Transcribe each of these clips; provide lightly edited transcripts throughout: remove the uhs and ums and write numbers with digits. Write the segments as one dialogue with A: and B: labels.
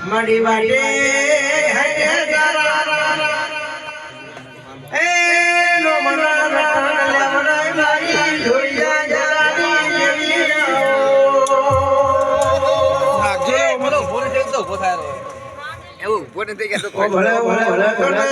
A: મડી વાડે હે તારા એ નો મના રટણ લેવડાય મારી જોડિયા જરાની જેવી
B: જે મને ફોન થઈ તો ઉભો થાય એવું ફોન થઈ ગયા તો
A: ભલે ભલે ભલે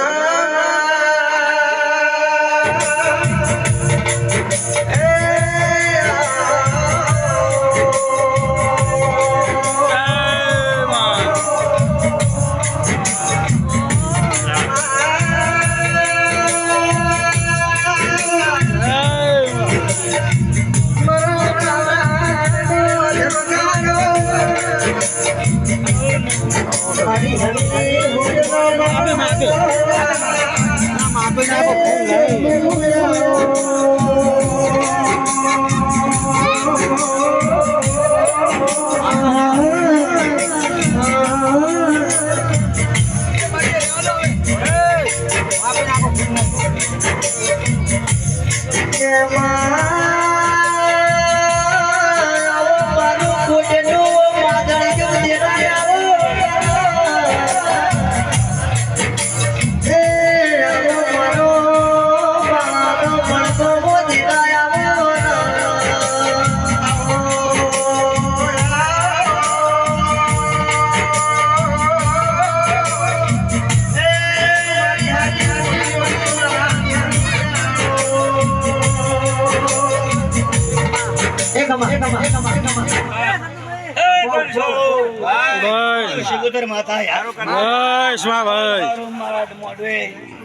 C: શિકોતર માતા યારો
D: બસ માં ભાઈ
C: મારા મોડવે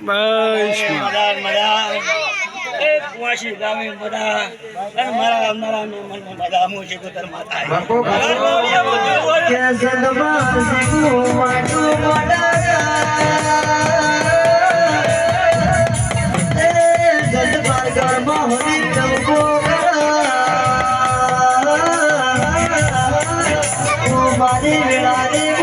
D: બસ
C: મદાર મદા એ કુવાસી ગામે મદા અને મારા મારા મન મદા મો શિકોતર માતા
A: કે જદબા સિંગુ માટુ મડા એ જદબા ગરમ હોની તમકો મારી વેળા